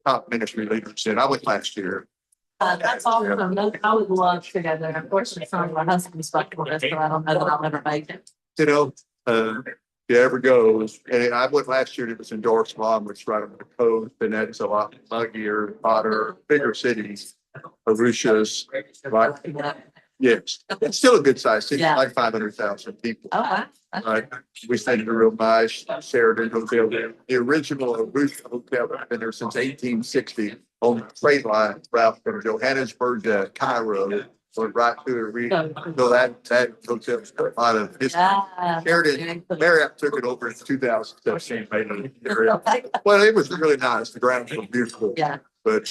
top ministry leaders did. I went last year. That's awesome. I would love to go there. Unfortunately, some of my husband's fucking with us, but I don't know that I'll ever make it. You know, if you ever go, and I went last year, and it was in Dorchester, which is right on the coast, and that's a lot muggier, hotter, bigger cities. Arusha's, right? Yes, it's still a good size city, like 500,000 people. Oh, wow. Right, we stayed in a real nice Sheraton hotel there. The original Arusha hotel has been there since 1860 on the freight line route from Johannesburg to Cairo. Went right through Arusha. So that hotel's got a lot of history. Yeah. Sheraton, Marriott took it over in 2017. Well, it was really nice. The grounds were beautiful. Yeah. But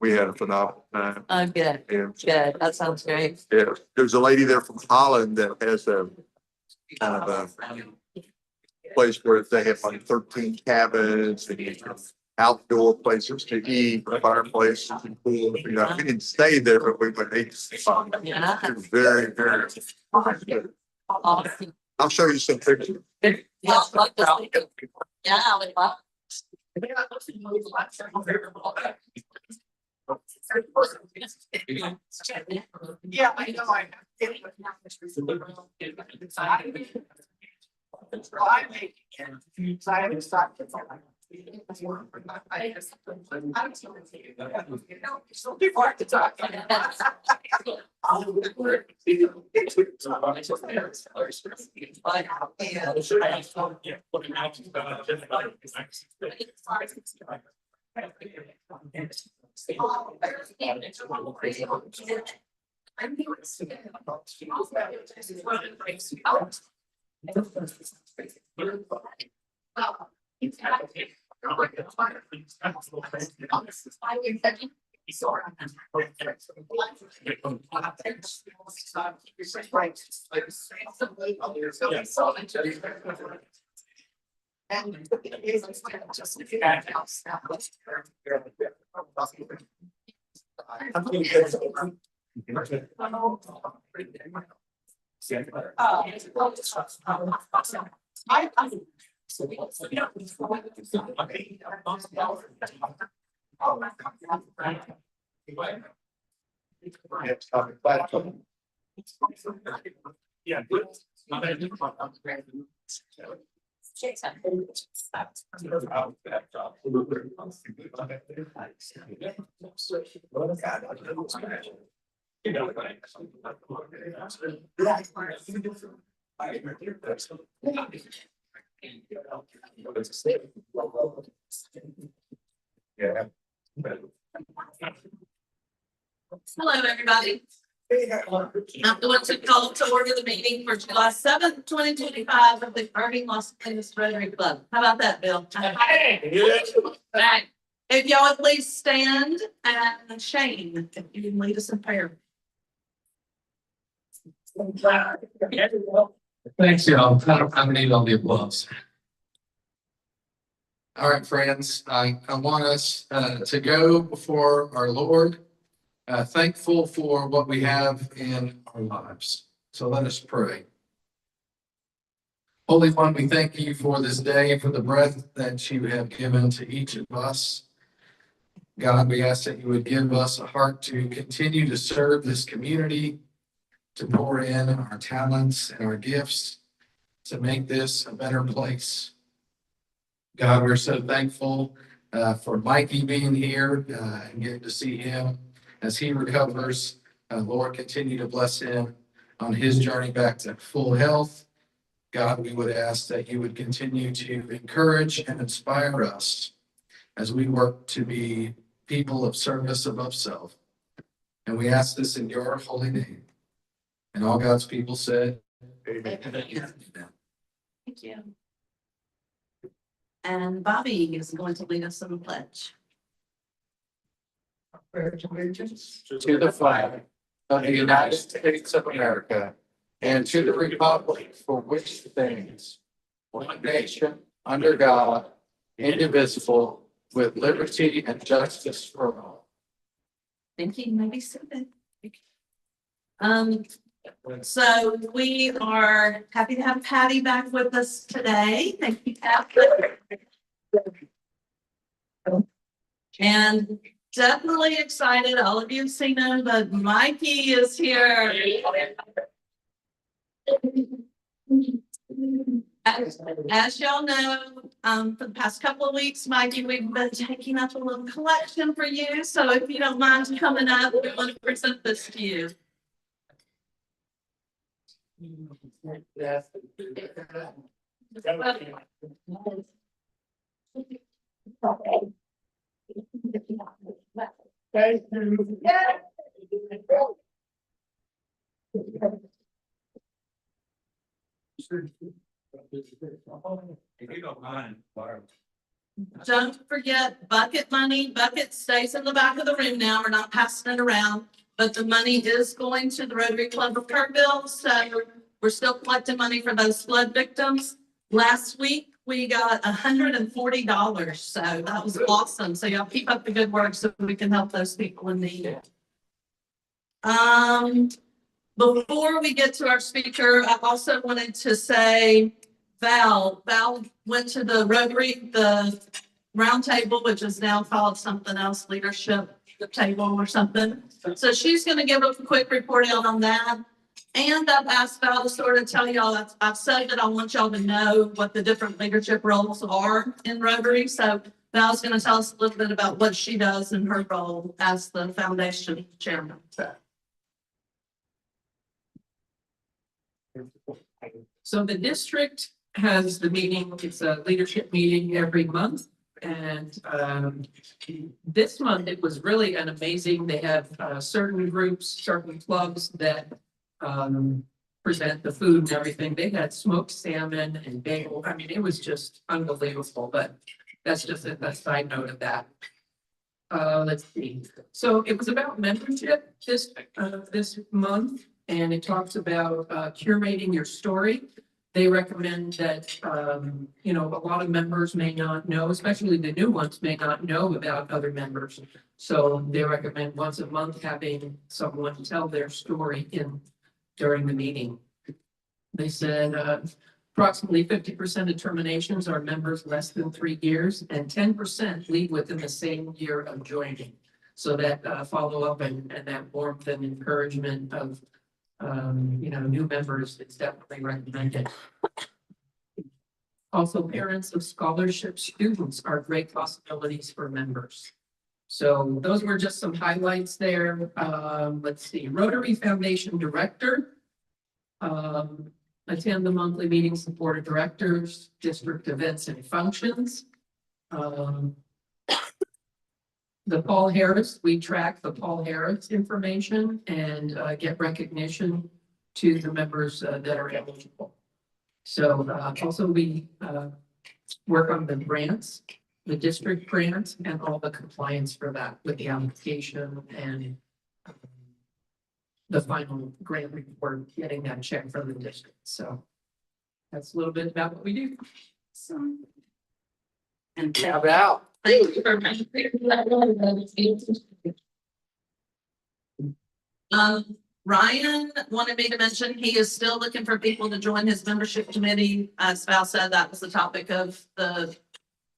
we had a phenomenal time. Oh, good. And, Good. That sounds great. yeah, there's a lady there from Holland that has a kind of a place where they have like 13 cabins and outdoor places to eat, fireplaces and pool. You know, we didn't stay there, but we went eat. Yeah. It was very, very good. Awesome. I'll show you some pictures. Yeah, I'd like to see it. Yeah, I would love. Yeah, I know. I make it. I haven't started. So people have to talk. Yeah. Hello, everybody. I'm going to call to order the meeting for July 7th, 2025 of the Irving Las Colinas Rotary Club. How about that, Bill? Right. If y'all would please stand, and Shane, if you can lead us in prayer. Thanks, y'all. I need all the applause. All right, friends, I want us to go before our Lord, thankful for what we have in our lives. So let us pray. Holy One, we thank you for this day, for the breath that you have given to each of us. God, we ask that you would give us a heart to continue to serve this community, to pour in our talents and our gifts, to make this a better place. God, we're so thankful for Mikey being here and getting to see him as he recovers. Lord, continue to bless him on his journey back to full health. God, we would ask that you would continue to encourage and inspire us as we work to be people of service above self. And we ask this in your holy name. And all God's people said, Amen. Thank you. And Bobby is going to lead us in the pledge. to the flag of the United States of America and to the republic for which it stands, one nation, under God, indivisible, with liberty and justice for all. Thank you. Maybe seated. So we are happy to have Patty back with us today. Thank you, Patty. And definitely excited, all of you have seen him, but Mikey is here. As y'all know, for the past couple of weeks, Mikey, we've been taking up a little collection for you. So if you don't mind coming up, we want to present this to you. If you don't mind, Barb. Don't forget bucket money. Bucket stays in the back of the room now. We're not passing it around. But the money is going to the Rotary Club of Kirkville. So we're still collecting money for those flood victims. Last week, we got $140. So that was awesome. So y'all keep up the good work so we can help those people in need. Before we get to our speaker, I also wanted to say Val went to the Rotary, the round table, which is now called something else, leadership table or something. So she's going to give a quick report out on that. And I've asked Val to sort of tell y'all, I've said that I want y'all to know what the different leadership roles are in Rotary. So Val's going to tell us a little bit about what she does in her role as the foundation chairman. So the district has the meeting, it's a leadership meeting every month. And this month it was really an amazing, they have certain groups, certain clubs that present the food and everything. They had smoked salmon and bagel. I mean, it was just unbelievable, but that's just a side note of that. Let's see. So it was about membership this month. And it talks about curating your story. They recommend that, a lot of members may not know, especially the new ones may not know about other members. So they recommend once a month having someone tell their story during the meeting. They said approximately 50% of terminations are members less than 3 years and 10% leave within the same year of joining. So that follow-up and that warmth and encouragement of new members, it's definitely recommended. Also, parents of scholarship students are great possibilities for members. So those were just some highlights there. Let's see, Rotary Foundation Director. Attend the monthly meetings of board of directors, district events and functions. The Paul Harris, we track the Paul Harris information and get recognition to the members that are eligible. So also we work on the grants, the district grants and all the compliance for that with the application and the final grant report, getting that check from the district. So that's a little bit about what we do. So. And tab out. Thank you for Ryan wanted me to mention he is still looking for people to join his membership committee. As Val said, that was the topic of the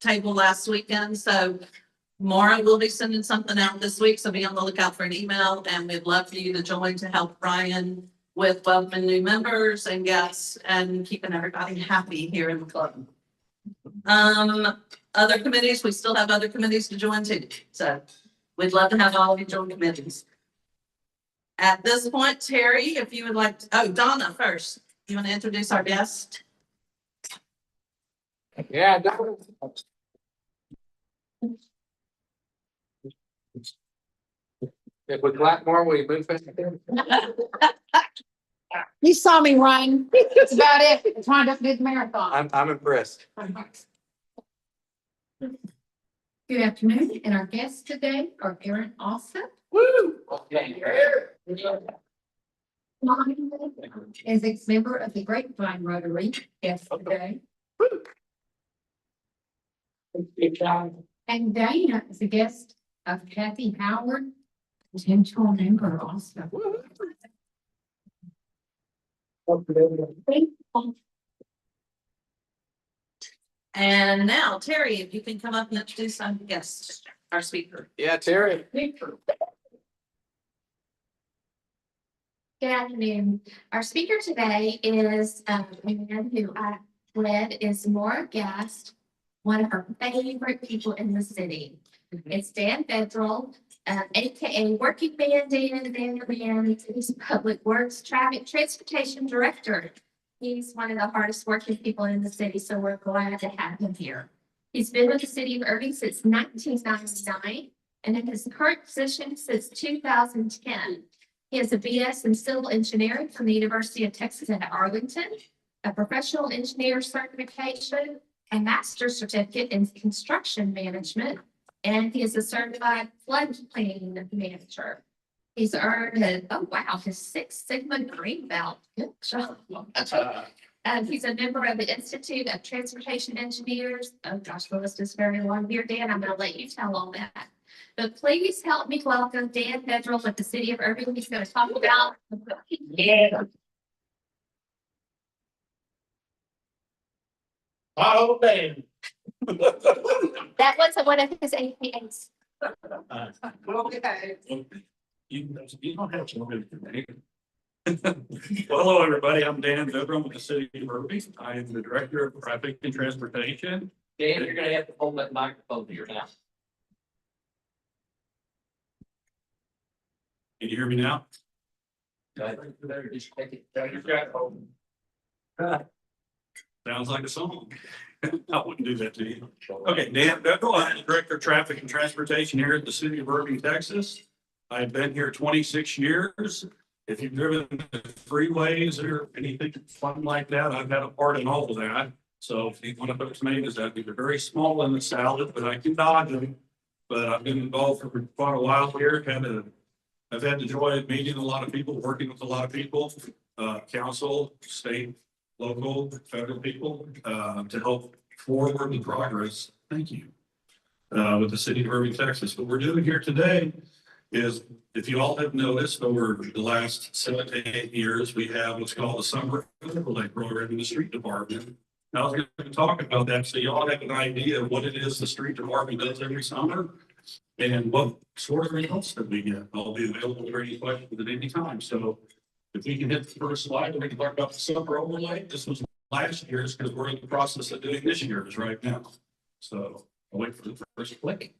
table last weekend. So Maura will be sending something out this week. So be on the lookout for an email, and we'd love for you to join to help Ryan with welcoming new members and guests and keeping everybody happy here in the club. Other committees, we still have other committees to join too. So we'd love to have all of you join committees. At this point, Terry, if you would like to, Donna first. You want to introduce our guest? Yeah. If we clap more, will you move faster? You saw me run. That's about it. It's trying to do the marathon. I'm impressed. Good afternoon, and our guests today are Aaron Alsop. Woo! Okay. Is a member of the Grapevine Rotary, guest today. And Dana is a guest of Kathy Howard, potential member also. And now, Terry, if you can come up and introduce our guest, our speaker. Yeah, Terry. Good afternoon. Our speaker today is a man who I read is Maura Guest, one of her favorite people in the city. It's Dan Vedral, AKA Working Man Dan, Daniel Man. He's Public Works Traffic Transportation Director. He's one of the hardest working people in the city, so we're glad to have him here. He's been with the city of Irving since 1999 and in his current position since 2010. He has a BS in civil engineering from the University of Texas at Arlington, a professional engineer certification, a master's certificate in construction management, and he is a certified floodplain manager. He's earned his Six Sigma Green Belt. Good job. He's a member of the Institute of Transportation Engineers. Oh gosh, the list is very long here, Dan. I'm gonna let you tell all that. But please help me welcome Dan Vedral with the city of Irving. He's going to talk about. Yeah. Oh, man. That wasn't one of his APAs. Okay. You don't have to. Well, hello, everybody. I'm Dan Vedral with the city of Irving. I am the director of traffic and transportation. Dan, you're gonna have to hold that microphone to your mouth. Can you hear me now? Just take it. Sounds like a song. I wouldn't do that to you. Okay, Dan Vedral, I'm the director of traffic and transportation here at the city of Irving, Texas. I've been here 26 years. If you've driven the freeways or anything fun like that, I've had a part in all of that. So if you want to put some names, that they're very small in the salad, but I can dodge them. But I've been involved for quite a while here. I've had the joy of meeting a lot of people, working with a lot of people, council, state, local, federal people, to help forward the progress. Thank you. With the city of Irving, Texas. What we're doing here today is, if you all have noticed, over the last 7 to 8 years, we have what's called the summer overlay program in the street department. Now, I was going to talk about that, so you all have an idea of what it is the street department does every summer and what sort of results that we get. I'll be available for any questions at any time. So if we can hit the first slide, we can talk about the summer overlay. This was last year's because we're in the process of doing this year's right now. So I'll wait for the first click.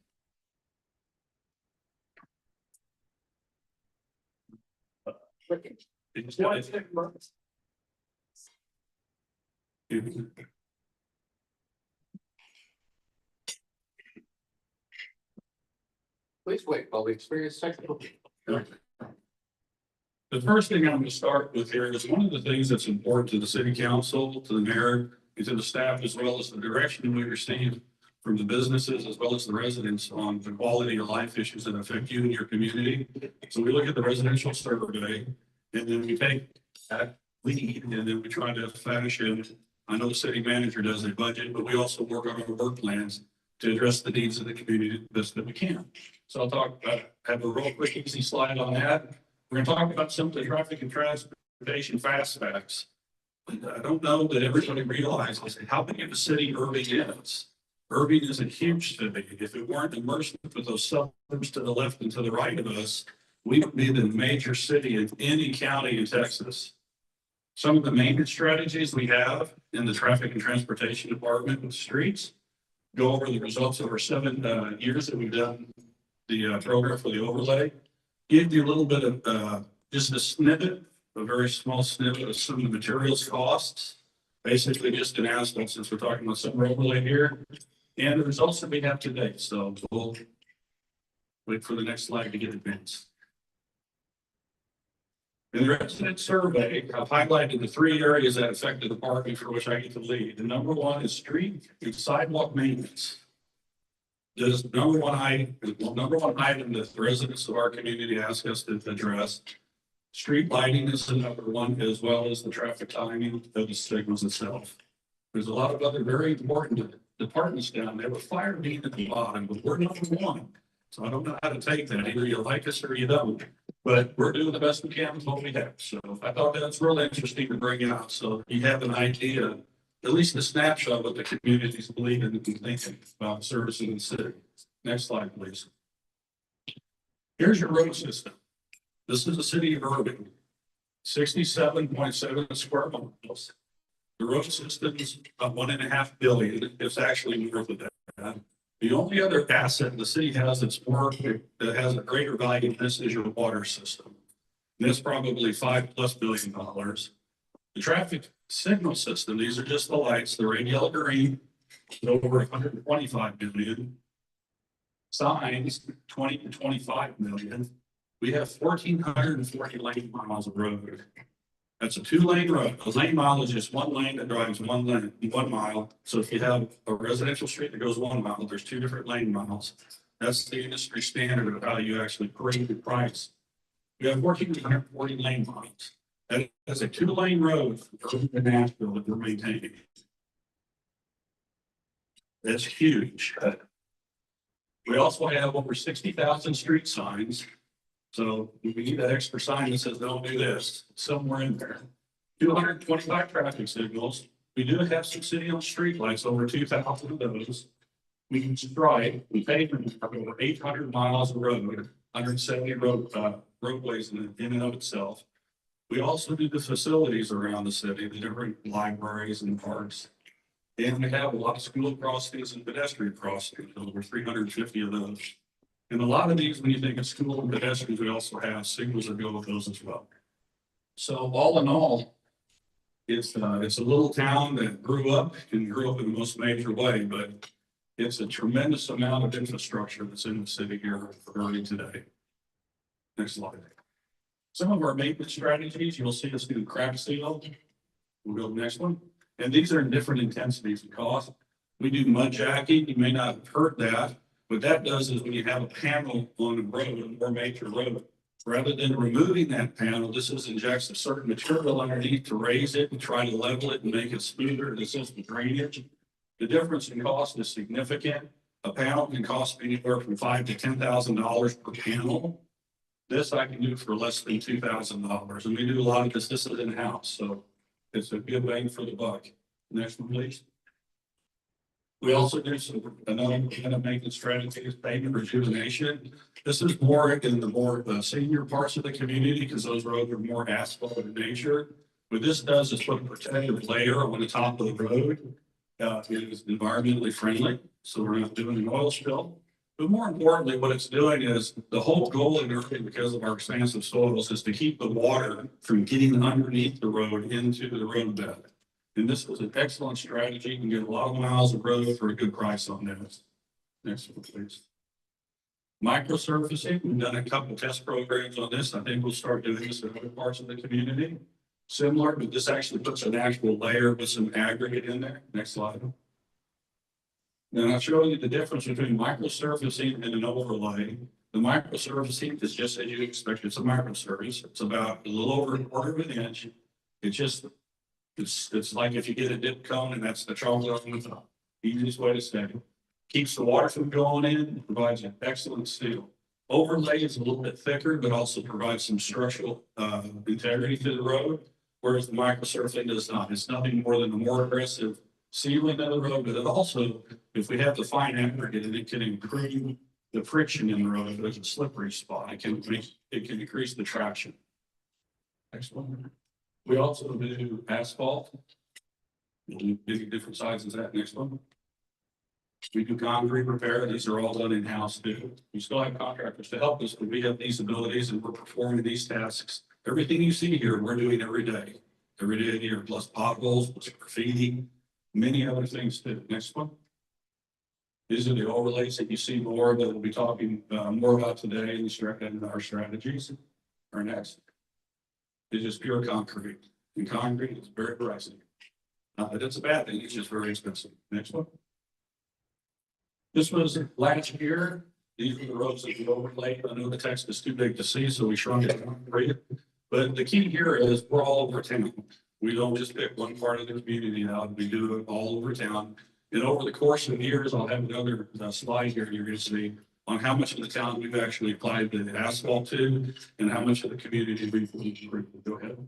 Please wait while we experience technical. The first thing I'm going to start with here is one of the things that's important to the city council, to the mayor, and to the staff, as well as the direction we receive from the businesses as well as the residents on the quality of life issues that affect you and your community. So we look at the residential survey, and then we take that lead, and then we try to fashion. I know the city manager does a budget, but we also work on our work plans to address the needs of the community the best that we can. So I'll talk about, have a real quick, easy slide on that. We're going to talk about some of the traffic and transportation fast facts. I don't know that everybody realizes how big of a city Irving is. Irving is a huge city. If it weren't immersed with those suburbs to the left and to the right of us, we would be the major city in any county in Texas. Some of the maintenance strategies we have in the traffic and transportation department with streets go over the results of our 7 years that we've done the program for the overlay. Give you a little bit of just a snippet, a very small snippet of some of the materials costs. Basically just an aspect, since we're talking about summer overlay here, and the results that we have today. So we'll wait for the next slide to get advanced. In the resident survey, I've highlighted the 3 areas that affect the department for which I get to lead. The number one is street and sidewalk maintenance. This number one item that the residents of our community ask us to address. Street lighting is the number one, as well as the traffic timing of the signals itself. There's a lot of other very important departments down there, with fire being at the bottom, but we're number one. So I don't know how to take that. Either you like us or you don't, but we're doing the best we can with what we have. So I thought that's really interesting to bring out. So you have an idea at least a snapshot of what the communities believe in and thinking about servicing the city. Next slide, please. Here's your road system. This is the city of Irving, 67.7 square miles. The road system is about 1.5 billion. It's actually north of that. The only other asset the city has that has a greater value than this is your water system. And it's probably $5+ billion. The traffic signal system, these are just the lights, the red, yellow, green, over 125 million. Signs, 20 to 25 million. We have 1,440 lane miles of road. That's a 2-lane road. A lane mile is just one lane that drives 1 mile. So if you have a residential street that goes 1 mile, there's 2 different lane miles. That's the industry standard of how you actually grade the price. We have 1,440 lane miles. That is a 2-lane road from Nashville that we're maintaining. That's huge. We also have over 60,000 street signs. So we need that extra sign that says, don't do this, somewhere in there. 225 traffic signals. We do have some city-owned streetlights, over 2,000 of those. We can stripe, we pave over 800 miles of road, 170 roadways in and of itself. We also do the facilities around the city, the different libraries and parks. And we have a lot of school crossings and pedestrian crossings, over 350 of those. And a lot of these, when you think of school and pedestrians, we also have signals that go with those as well. So all in all, it's a little town that grew up in the most major way, but it's a tremendous amount of infrastructure that's in the city here early today. Next slide. Some of our maintenance strategies, you'll see us do crack seal. We'll go to the next one. And these are in different intensities of cost. We do mud jacking. You may not have heard that. What that does is when you have a panel on a road, a more major road, rather than removing that panel, this injects a certain material underneath to raise it and try to level it and make it smoother to assist with drainage. The difference in cost is significant. A panel can cost anywhere from $5,000 to $10,000 per panel. This I can do for less than $2,000. And we do a lot of this is in-house. So it's a good bang for the buck. Next one, please. We also do another kind of maintenance strategy, pavement rejuvenation. This is more in the senior parts of the community because those roads are more asphalt in nature. What this does is put a protective layer on the top of the road. It is environmentally friendly, so we're not doing an oil spill. But more importantly, what it's doing is the whole goal in Irving, because of our expansive soils, is to keep the water from getting underneath the road into the road bed. And this is an excellent strategy. You can get a lot of miles of road for a good price on this. Next one, please. Microsurfacing, we've done a couple test programs on this. I think we'll start doing this in other parts of the community. Similar, but this actually puts an actual layer with some aggregate in there. Next slide. And I'll show you the difference between microsurfacing and an overlay. The microsurfacing is just as you expect. It's a microsurface. It's about a little over 1/4 of an inch. It's like if you get a dip cone and that's the chocolate on the top. Easiest way to say it. Keeps the water from going in, provides an excellent seal. Overlay is a little bit thicker, but also provides some structural integrity to the road, whereas the microsurfacing does not. It's nothing more than a more aggressive sealing of the road, but it also, if we have the fine aggregate, it can improve the friction in the road. If there's a slippery spot, it can increase the traction. Next one. We also do asphalt. We'll do different sizes of that. Next one. We do concrete repair. These are all done in-house too. We still have contractors to help us, but we have these abilities and we're performing these tasks. Everything you see here, we're doing every day of the year, plus potholes, plus graffiti, many other things too. Next one. These are the overlays that you see more that we'll be talking more about today in our strategies. Our next. It's just pure concrete. And concrete is very pricey. That's a bad thing. It's just very expensive. Next one. This was last year. These are the roads that we overlaid. I know the text is too big to see, so we shrunk it down for you. But the key here is we're all over town. We don't just pick one part of the community out. We do it all over town. And over the course of years, I'll have another slide here you're going to see on how much of the town we've actually applied the asphalt to and how much of the community we've improved. Go ahead.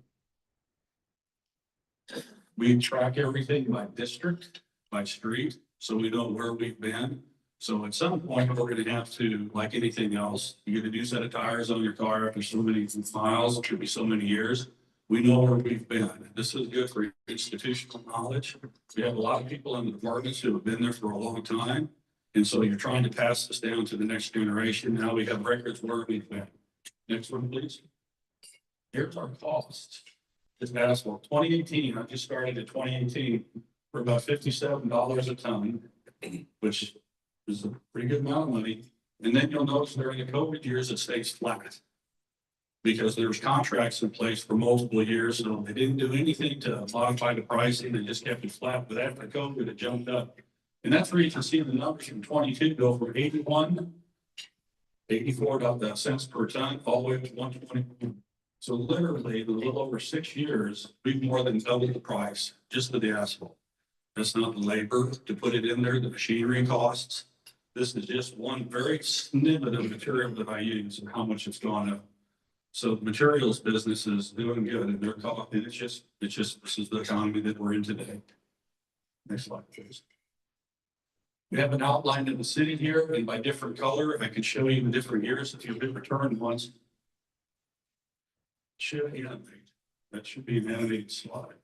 We track everything by district, by street, so we know where we've been. So at some point, we're gonna have to, like anything else, you get a new set of tires on your car after so many miles, it could be so many years. We know where we've been. This is good for institutional knowledge. We have a lot of people in the departments who have been there for a long time. And so you're trying to pass this down to the next generation. Now we have records where we've been. Next one, please. Here's our costs. This asphalt, 2018, I just started in 2018 for about $57 a ton, which is a pretty good amount of money. And then you'll notice during the COVID years, it stays flat. Because there's contracts in place for multiple years, so they didn't do anything to modify the pricing, they just kept it flat, but after COVID, it jumped up. And that's where you can see the numbers from 22 go from 84 cents per ton, all the way up to 120. So literally, in a little over 6 years, we've more than doubled the price just of the asphalt. That's not the labor to put it in there, the machinery costs. This is just one very snippet of material that I use and how much it's gone up. So the materials business is doing good and they're caught, and it's just, this is the economy that we're in today. Next slide, please. We have an outline of the city here, and by different color, I can show you the different years if you've been returned once. Should animate. That should be an animated slide.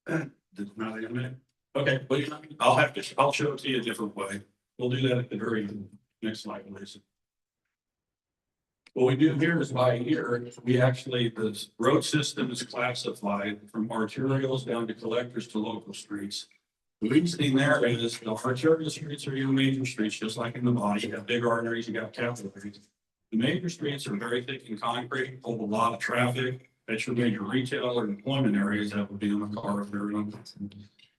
Did not animate. Okay, but I'll show it to you a different way. We'll do that at the very end. Next slide, please. What we do here is by year, we actually, the road system is classified from arterials down to collectors to local streets. The reasoning there is the arterial streets are your major streets, just like in the body. You got big arteries, you got capillaries. The major streets are very thick in concrete, hold a lot of traffic. That's your major retail or employment areas that would be in the car if they're in.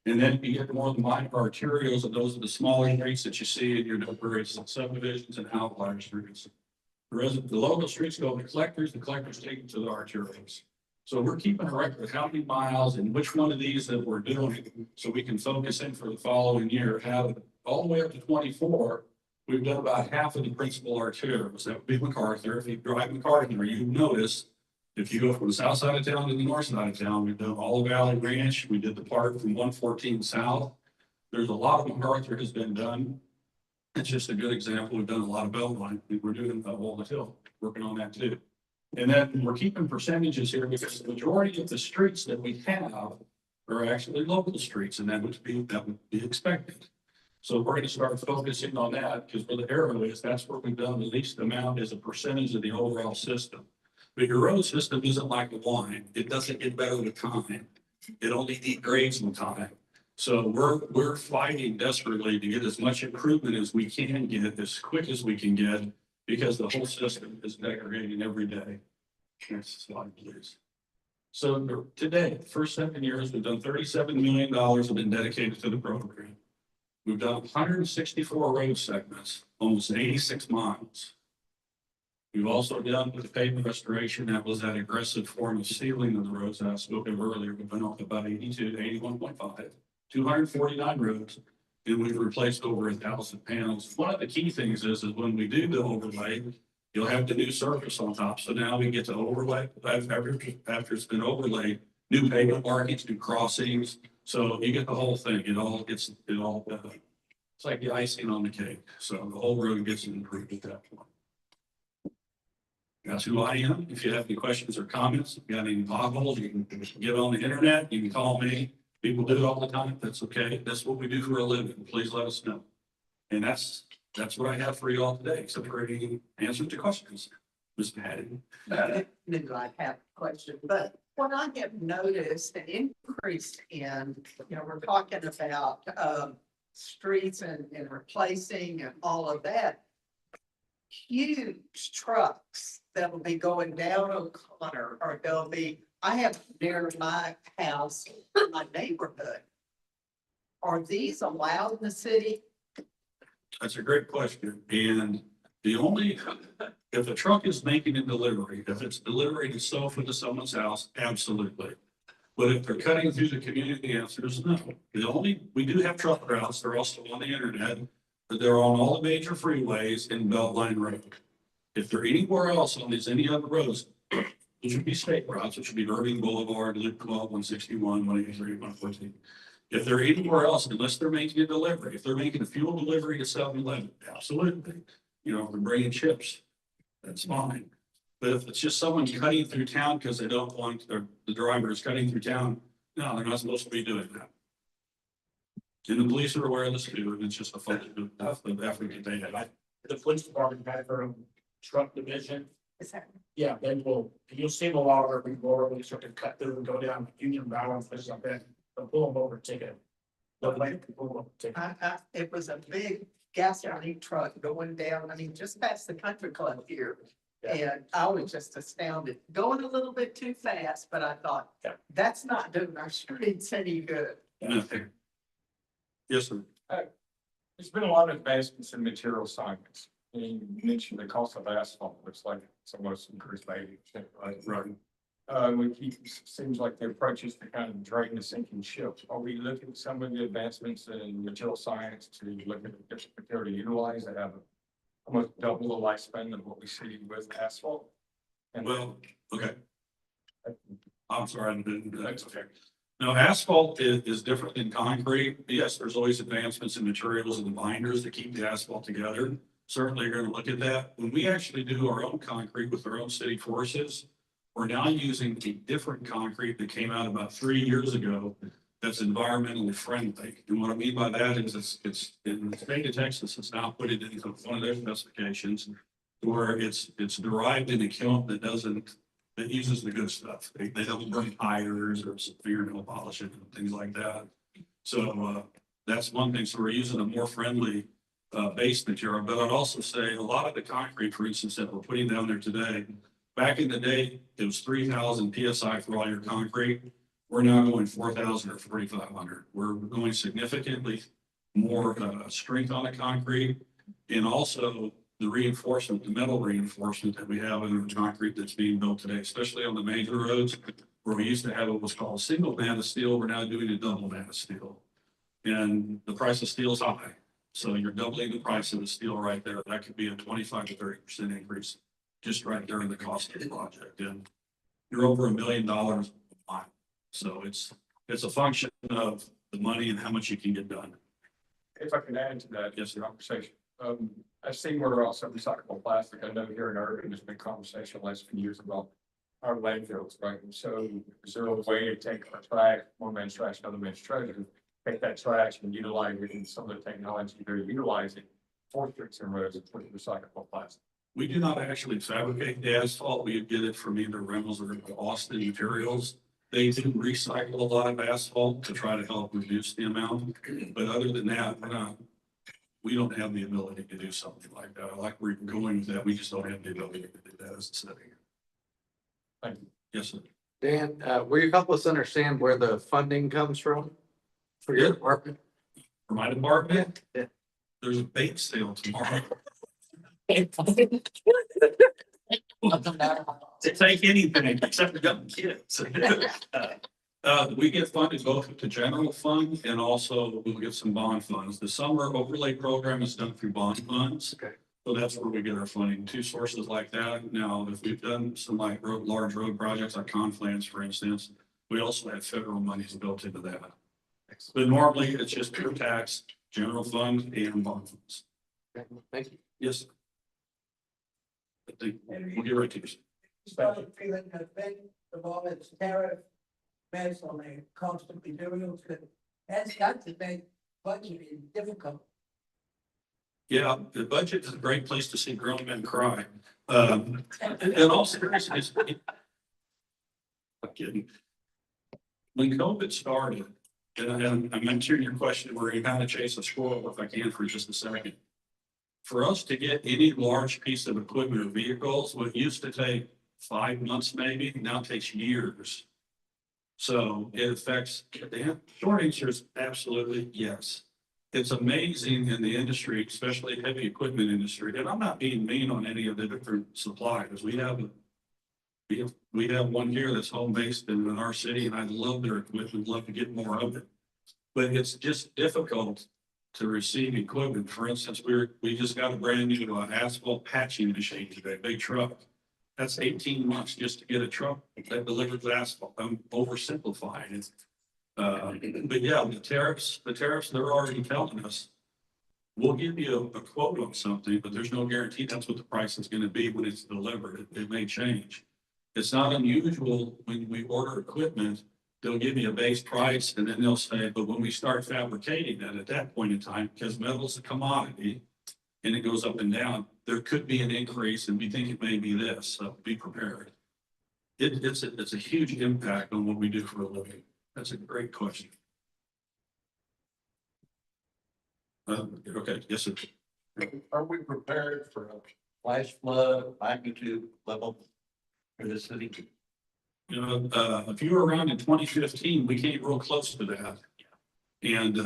And then you get more of the minor arterials, and those are the smaller streets that you see in your various subdivisions and outlier streets. The local streets go to the collectors take it to the arterials. So we're keeping a record of how many miles and which one of these that we're doing, so we can focus in for the following year. Have all the way up to 24, we've done about half of the principal arterials. That would be MacArthur. If you drive MacArthur, you notice if you go from the south side of town to the north side of town, we've done all of Valley Ranch. We did the part from 114 south. There's a lot of MacArthur has been done. It's just a good example. We've done a lot of Beltline. We're doing Walnut Hill, working on that too. And then we're keeping percentages here because the majority of the streets that we have are actually local streets, and that would be expected. So we're going to start focusing on that because where the arrow is, that's where we've done the least amount as a percentage of the overall system. But your road system isn't like a wine. It doesn't get better with time. It only degrades with time. So we're fighting desperately to get as much improvement as we can get, as quick as we can get, because the whole system is degrading every day. Next slide, please. So today, the first 7 years, we've done $37 million have been dedicated to the program. We've done 164 road segments, almost 86 miles. We've also done with the pavement restoration, that was that aggressive form of sealing of the roads that I spoke of earlier. We've been off about 82 to 81.5. 249 roads, and we've replaced over 1,000 panels. One of the key things is when we do the overlay, you'll have the new surface on top. So now we get to overlay after it's been overlaid, new pavement markings, new crossings. So you get the whole thing. It's like the icing on the cake. So the whole road gets improved at that point. That's who I am. If you have any questions or comments, if you got any potholes, you can get on the internet. You can call me. People do it all the time. That's okay. That's what we do for a living. Please let us know. And that's what I have for you all today, except for any answers to questions. Ms. Patty. Then I have a question, but what I have noticed an increase in, we're talking about streets and replacing and all of that. Huge trucks that will be going down O'Connor, or they'll be, I have near my house, my neighborhood. Are these allowed in the city? That's a great question. And the only, if a truck is making a delivery, if it's delivering itself into someone's house, absolutely. But if they're cutting through the community, the answer is no. We do have truck routes. They're also on the internet, but they're on all the major freeways and Beltline Road. If they're anywhere else on any other roads, It should be state routes. It should be Irving Boulevard, Loop 12, 161, 183, 114. If they're anywhere else, unless they're making a delivery, if they're making a fuel delivery to 7-Eleven, absolutely. You know, if they're bringing chips, that's fine. But if it's just someone cutting through town because they don't want, or the driver is cutting through town, no, they're not supposed to be doing that. And the police are aware of this too, and it's just a function of the effort that they have. The police department had their own truck division. Yeah, then you'll see them a lot where we go over, we sort of cut through and go down Union Bound and places like that. They'll pull them over, take it. They'll like to pull them over, take it. It was a big gasoline truck going down, I mean, just past the country club here. And I was just astounded, going a little bit too fast, but I thought, Yeah. that's not doing our streets any good. Yes, sir. There's been a lot of advancements in material science. And you mentioned the cost of asphalt, looks like it's almost increased by 80%, right? Right. Seems like the approach is to kind of drain the sinking ships. Are we looking at some of the advancements in material science to look at the different material to utilize that have almost double the lifespan of what we see with asphalt? And Well, okay. I'm sorry, I didn't do that. That's okay. Now, asphalt is different than concrete. Yes, there's always advancements in materials and the binders to keep the asphalt together. Certainly, you're gonna look at that. When we actually do our own concrete with our own city forces, we're now using a different concrete that came out about 3 years ago that's environmentally friendly. And what I mean by that is it's in the state of Texas, it's now put it into one of their specifications where it's derived in a kiln that uses the good stuff. They don't burn tires or fingernail polish and things like that. So that's one thing. So we're using a more friendly base material. But I'd also say a lot of the concrete, for instance, that we're putting down there today, back in the day, it was 3,000 PSI for all your concrete. We're now going 4,000 or 4,500. We're going significantly more strength on the concrete, and also the reinforcement, the metal reinforcement that we have in the concrete that's being built today, especially on the major roads, where we used to have what was called a single band of steel. We're now doing a double band of steel. And the price of steel is high. So you're doubling the price of the steel right there. That could be a 25 to 30% increase just right there in the cost of the project. And you're over $1 million a mile. So it's a function of the money and how much you can get done. if I can add to that, yes, the conversation. I've seen where also recyclable plastic. I know here in Irving, there's been conversation last few years about our landfills, right? So is there a way to take our trash, one man's trash, another man's treasure, take that trash and utilize it in some of the technology they're utilizing for streets and roads and put recyclable plastic? We do not actually fabricate the asphalt. We get it from either Reynolds or Austin Materials. They do recycle a lot of asphalt to try to help reduce the amount. But other than that, we don't have the ability to do something like that. Like we're going with that, we just don't have the ability to do that as a city. Thank you. Yes, sir. Dan, will you help us understand where the funding comes from for your department? For my department, Yeah. there's a bake sale tomorrow. To take anything except the young kids. We get funded both with the general fund and also we'll get some bond funds. The summer overlay program is done through bond funds. Okay. So that's where we get our funding, two sources like that. Now, if we've done some like large road projects like Confluence, for instance, we also have federal monies built into that. But normally it's just pure tax, general fund and bond funds. Okay, thank you. Yes. I think we'll get right to you. Feeling that big, the moment tariff, mess on the cost of materials, that's got to make budgeting difficult. Yeah, the budget is a great place to see grown men cry. In all seriousness, I'm kidding. When COVID started, and I'm answering your question, we're going to kind of chase a squirrel if I can for just a second. For us to get any large piece of equipment or vehicles, what used to take 5 months maybe, now takes years. So it affects, the short answer is absolutely yes. It's amazing in the industry, especially heavy equipment industry, and I'm not being mean on any of the different suppliers. We have one here that's home based in our city, and I love their equipment, love to get more of it. But it's just difficult to receive equipment. For instance, we just got a brand new asphalt patching machine today, big truck. That's 18 months just to get a truck that delivers asphalt. I'm oversimplifying it. But yeah, the tariffs, they're already telling us, we'll give you a quote on something, but there's no guarantee that's what the price is gonna be when it's delivered. It may change. It's not unusual when we order equipment, they'll give you a base price and then they'll say, but when we start fabricating that at that point in time, because metal's a commodity and it goes up and down, there could be an increase and we think it may be this, so be prepared. It's a huge impact on what we do for a living. That's a great question. Okay, yes, sir. Are we prepared for a flash flood magnitude level for the city? You know, if you were around in 2015, we came real close to that. And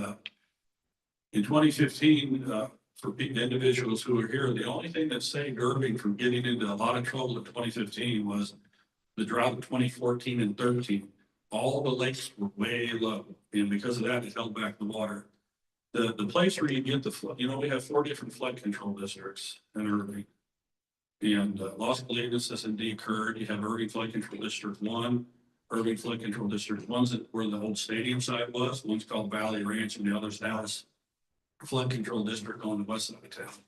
in 2015, for individuals who are here, the only thing that saved Irving from getting into a lot of trouble in 2015 was the drought of 2014 and 13. All the lakes were way low, and because of that, it held back the water. The place where you get the flood, you know, we have 4 different flood control districts in Irving. And Las Colinas is in D Curd. You have Irving Flood Control District 1, Irving Flood Control District 1's where the old stadium site was. One's called Valley Ranch and the other's Dallas Flood Control District on the west side of town.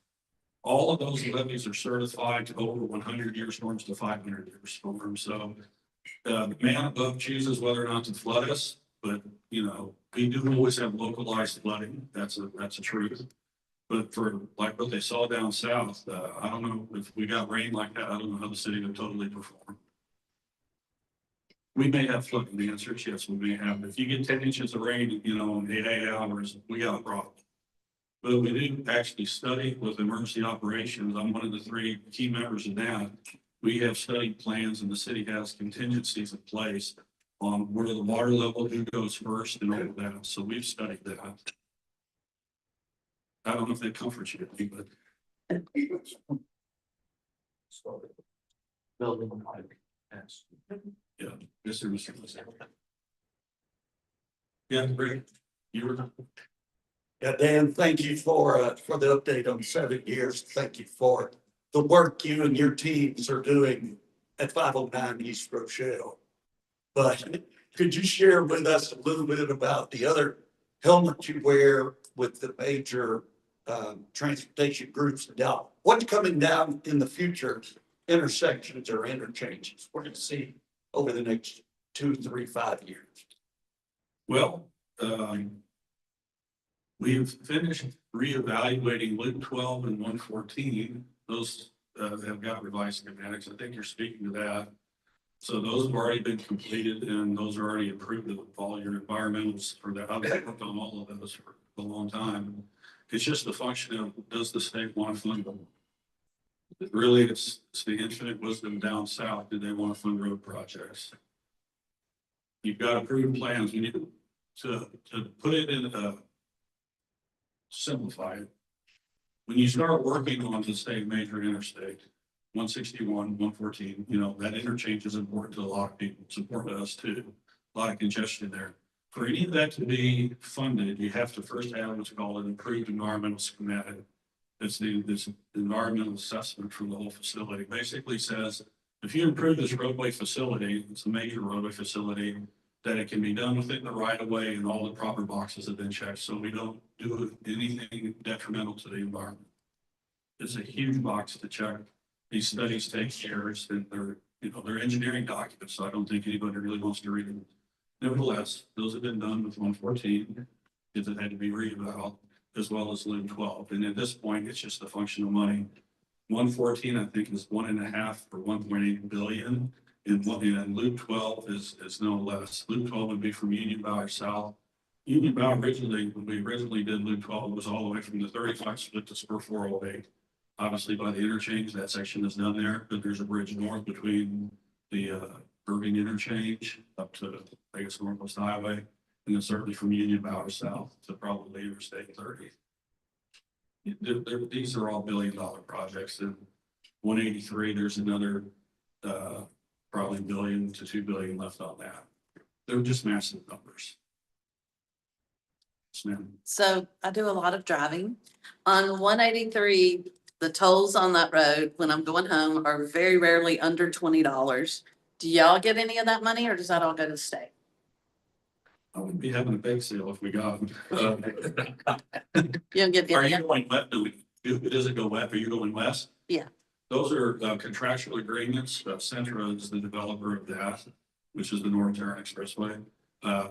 All of those levees are certified to over 100-year storms to 500-year storms. So the man above chooses whether or not to flood us, but you know, we do always have localized flooding. That's a truth. But for like what they saw down south, I don't know if we got rain like that. I don't know how the city would totally perform. We may have flooding. The answer is yes, we may have. If you get 10 inches of rain, you know, in 8 hours, we got a problem. But we do actually study with emergency operations. I'm one of the 3 key members of that. We have studied plans and the city has contingencies in place on where the water level, who goes first and all of that. So we've studied that. I don't know if that comforts you, but Building like, yes. yeah, this is. Yeah, great. You were. Yeah, Dan, thank you for the update on 7 years. Thank you for the work you and your teams are doing at 509 East Rochelle. But could you share with us a little bit about the other helmets you wear with the major transportation groups down? What's coming down in the future intersections or interchanges we're going to see over the next 2, 3, 5 years? Well, we've finished reevaluating Loop 12 and 114. Those have got revised schematics. I think you're speaking to that. So those have already been completed and those are already approved of all your environmentals for that. I've worked on all of those for a long time. It's just the function of, does the state want to fund them? Really, it's the infinite wisdom down south. Do they want to fund road projects? You've got approved plans. You need to put it in simplify it. When you start working on the state major interstate, 161, 114, you know, that interchange is important to a lot of people. It's important to us too. A lot of congestion there. For any of that to be funded, you have to first have what's called an improved environmental schematic. It's this environmental assessment for the whole facility. Basically says, if you improve this roadway facility, it's a major roadway facility, that it can be done within the right of way and all the proper boxes have been checked. So we don't do anything detrimental to the environment. It's a huge box to check. These studies take years and they're engineering documents. So I don't think anybody really wants to read them. Nevertheless, those have been done with 114 because it had to be reevaluated, as well as Loop 12. And at this point, it's just a function of money. 114, I think, is 1.5 or 1.8 billion. And Loop 12 is no less. Loop 12 would be from Union Bower South. Union Bower originally, when we originally did Loop 12, it was all the way from the 35 split to spur 408. Obviously, by the interchange, that section is done there, but there's a bridge north between the Irving interchange up to, I guess, Northwest Highway, and then certainly from Union Bower South to probably Interstate 30. These are all billion-dollar projects. And 183, there's another probably $1 billion to $2 billion left on that. They're just massive numbers. So I do a lot of driving. On 183, The tolls on that road when I'm going home are very rarely under $20. Do y'all get any of that money or does that all go to the state? I wouldn't be having a bake sale if we got them. You don't get Are any? you going west? Does it go west? Are you going west? Yeah. Those are contractual agreements. Centra is the developer of that, which is the North Tarrant Expressway.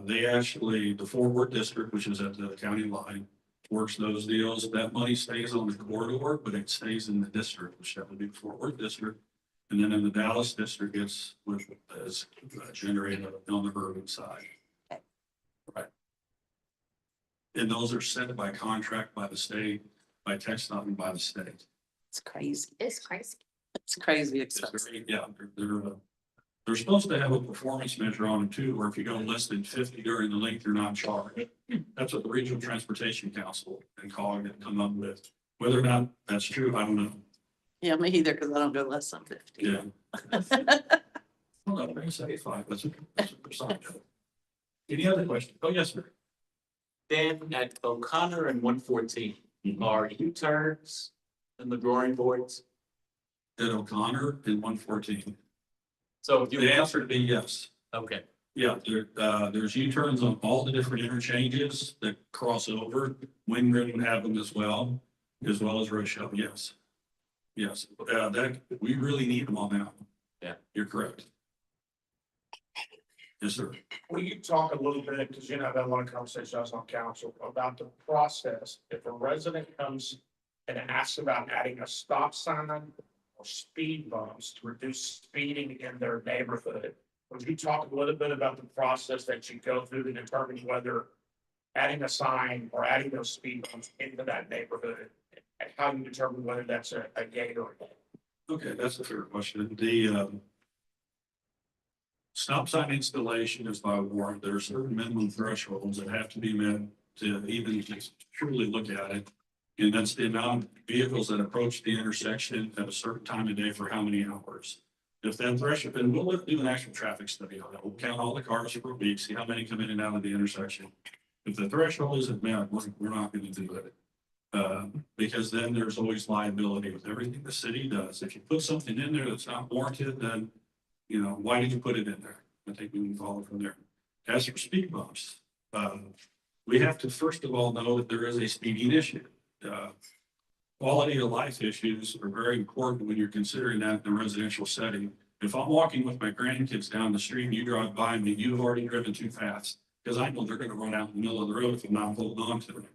They actually, the Forward District, which is at the county line, works those deals. That money stays on the corridor, but it stays in the district, which that would be the Forward District. And then in the Dallas District, it's generated on the urban side. Right. And those are set by contract by the state, by TxDOT and by the state. It's crazy. It's crazy. It's crazy It's expensive. very- Yeah, they're supposed to have a performance measure on them too, where if you go less than 50 during the length, you're not charged. That's what the Regional Transportation Council and COG have come up with. Whether or not that's true, I don't know. Yeah, me either, because I don't go less than 50. Yeah. Well, I'm going to say 5, that's a percent. Any other questions? Oh, yes, sir. Then at O'Connor and 114, are U-turns in the drawing boards? At O'Connor in 114. So if you. The answer would be yes. Okay, Yeah, there's U-turns on all the different interchanges that cross over. Wingren would have them as well as Rochelle, yes. Yes, that, we really need them all now. Yeah. You're correct. Yes, sir. Will you talk a little bit, because you know, I've had a lot of conversations I was on council about the process. If a resident comes and asks about adding a stop sign or speed bumps to reduce speeding in their neighborhood, would you talk a little bit about the process that you go through to determine whether adding a sign or adding those speed bumps into that neighborhood, and how you determine whether that's a gate or a gate? Okay, that's a fair question. The stop sign installation is by warrant. There are certain minimum thresholds that have to be met to even just truly look at it. And that's the amount of vehicles that approach the intersection at a certain time of day for how many hours. If that threshold, and we'll do an actual traffic study on that. We'll count all the cars for a week, see how many come in and out of the intersection. If the threshold isn't met, we're not going to do it. Because then there's always liability with everything the city does. If you put something in there that's not warranted, then, you know, why did you put it in there? I think we can follow from there. As for speed bumps, we have to first of all know that there is a speeding issue. Quality of life issues are very important when you're considering that in a residential setting. If I'm walking with my grandkids down the street and you drive by me, you've already driven too fast, because I know they're going to run out in the middle of the road if I'm not holding on to them.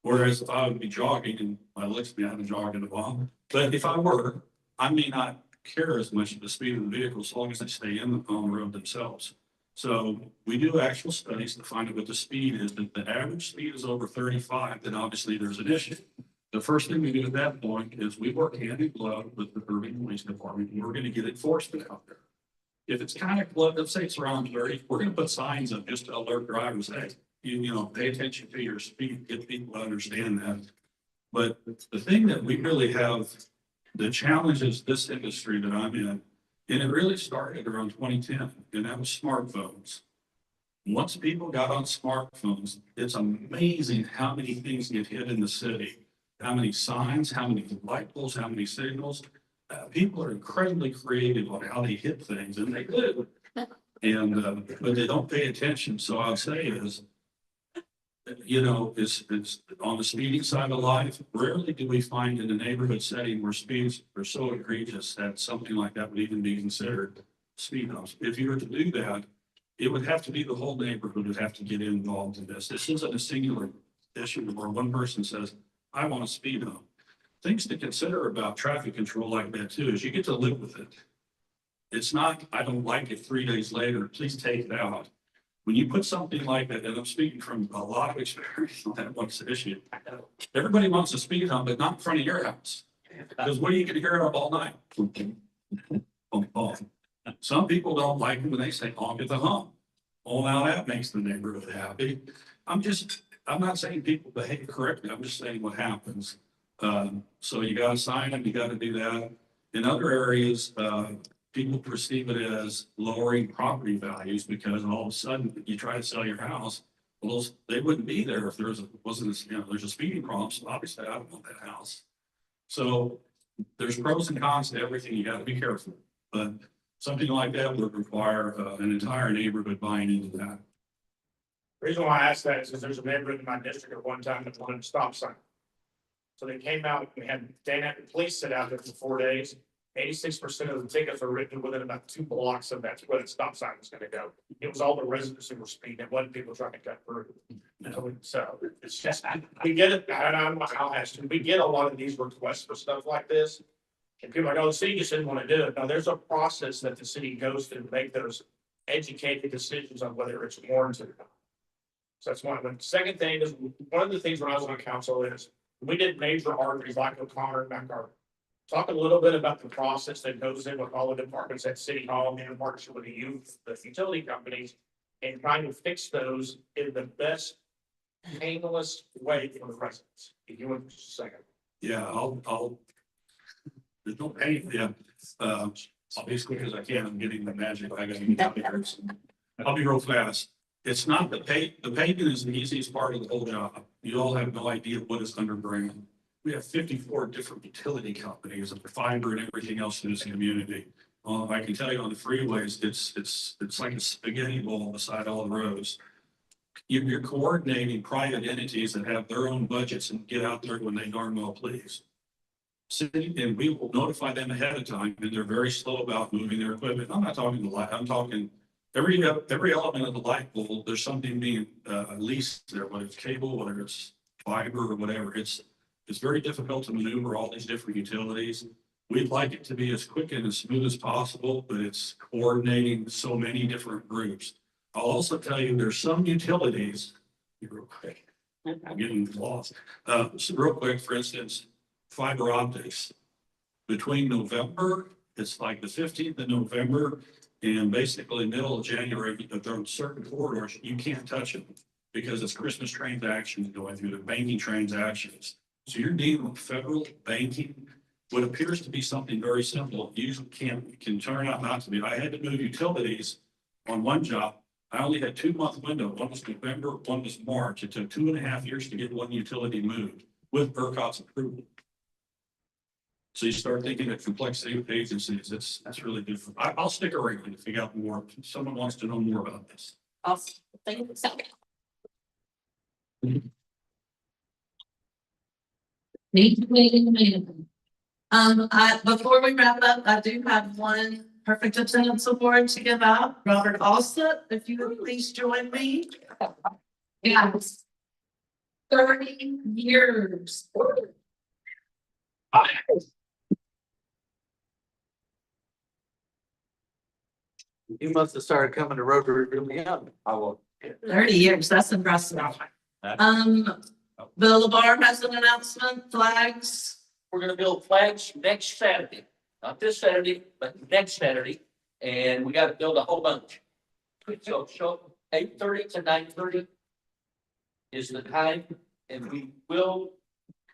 Whereas if I would be jogging, and my legs be out of jogging a while, but if I were, I may not care as much of the speed of the vehicle as long as they stay on the road themselves. So we do actual studies to find out what the speed is. If the average speed is over 35, then obviously there's an issue. The first thing we do at that point is we work hand in glove with the Irving Police Department, and we're going to get enforcement out there. If it's kind of close, let's say it's around 30, we're going to put signs up just to alert drivers, hey, you know, pay attention to your speed, get people to understand that. But the thing that we really have, the challenge is this industry that I'm in, and it really started around 2010, and that was smartphones. Once people got on smartphones, it's amazing how many things get hit in the city. How many signs, how many light poles, how many signals. People are incredibly creative on how they hit things, and they do. And, but they don't pay attention. So I'll say is, you know, it's on the speeding side of life. Rarely do we find in a neighborhood setting where speeds are so egregious that something like that would even be considered speed bumps. If you were to do that, it would have to be the whole neighborhood would have to get involved in this. This isn't a singular issue where one person says, I want to speed bump. Things to consider about traffic control like that too, is you get to live with it. It's not, I don't like it 3 days later, please take it out. When you put something like that, and I'm speaking from a lot of experience on that one issue, everybody wants to speed hump, but not in front of your house. Because what are you going to hear it up all night? Some people don't like it when they say honk at the hump. Oh, now that makes the neighborhood happy. I'm not saying people behave correctly. I'm just saying what happens. So you got to sign them, you got to do that. In other areas, people perceive it as lowering property values because all of a sudden you try to sell your house. Well, they wouldn't be there if there's a speeding problem. So obviously I don't want that house. So there's pros and cons to everything. You gotta be careful. But something like that would require an entire neighborhood buying into that. Reason why I asked that is because there's a neighborhood in my district at one time that wanted a stop sign. So they came out, we had Dana and police sit out there for 4 days. 86% of the tickets were written within about 2 blocks of that's where the stop sign was gonna go. It was all the residents who were speeding. It wasn't people trying to cut through. So it's just, we get it, and I'll ask you, we get a lot of these requests for stuff like this. And people are like, oh, the city just didn't want to do it. Now, there's a process that the city goes through to make those educated decisions on whether it's warranted or not. So that's one. The second thing is, one of the things when I was on council is, we did major arteries like O'Connor and McCarthy. Talk a little bit about the process that goes in with all the departments at City Hall and in partnership with the youth, the utility companies, and trying to fix those in the best painless way for the residents. If you want just a second. Yeah, there's no pain, yeah. Obviously, because I can't, I'm getting the magic. I gotta get out of here. I'll be real fast. It's not the paving is the easiest part of the whole job. You all have no idea what is underground. We have 54 different utility companies and fiber and everything else in this community. I can tell you on the freeways, it's like a spaghetti bowl beside all the roads. You're coordinating private entities that have their own budgets and get out there when they darn well please. City, and we will notify them ahead of time, and they're very slow about moving their equipment. I'm not talking the light, I'm talking every element of the light pole, there's something being leased there, whether it's cable, whether it's fiber or whatever. It's very difficult to maneuver all these different utilities. We'd like it to be as quick and as smooth as possible, but it's coordinating so many different groups. I'll also tell you, there's some utilities, real quick, I'm getting lost. So real quick, for instance, fiber optics. Between November, it's like the 15th of November and basically middle of January, there are certain corridors, you can't touch them because it's Christmas transactions going through the banking transactions. So you're dealing with federal banking, what appears to be something very simple, usually can turn out not to be. I had to move utilities on one job. I only had 2-month window. One was November, one was March. It took 2.5 years to get one utility moved with ERCOT's approval. So you start thinking of complexity of agencies. That's really different. I'll stick around if you got more. If someone wants to know more about this. Awesome. Thank you. So. Need to wait in the meeting. Before we wrap up, I do have one perfect attendance award to give out. Robert Alstott, if you would please join me. Yes. 30 years. You must have started coming to Rotary really young. I will. 30 years, that's impressive. Bill LeBar has an announcement, flags. We're gonna build flags next Saturday, not this Saturday, but next Saturday, and we gotta build a whole bunch. So show 8:30 to 9:30 is the time, and we will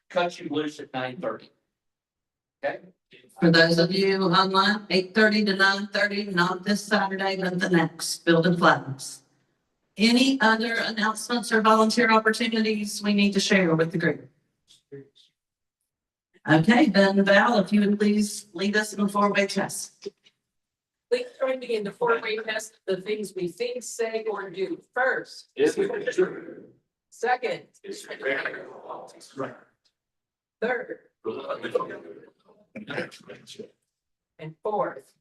cut you loose at 9:30. Okay? For those of you online, 8:30 to 9:30, not this Saturday, but the next, building flags. Any other announcements or volunteer opportunities we need to share with the group? Okay, then Val, if you would please lead us in a 4-way test. Please join me in the 4-way test, the things we think, say, or do. First. Second. Third. And fourth.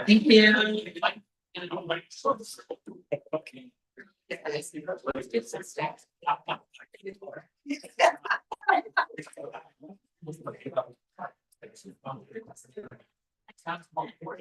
Thank you. Let's get some stats.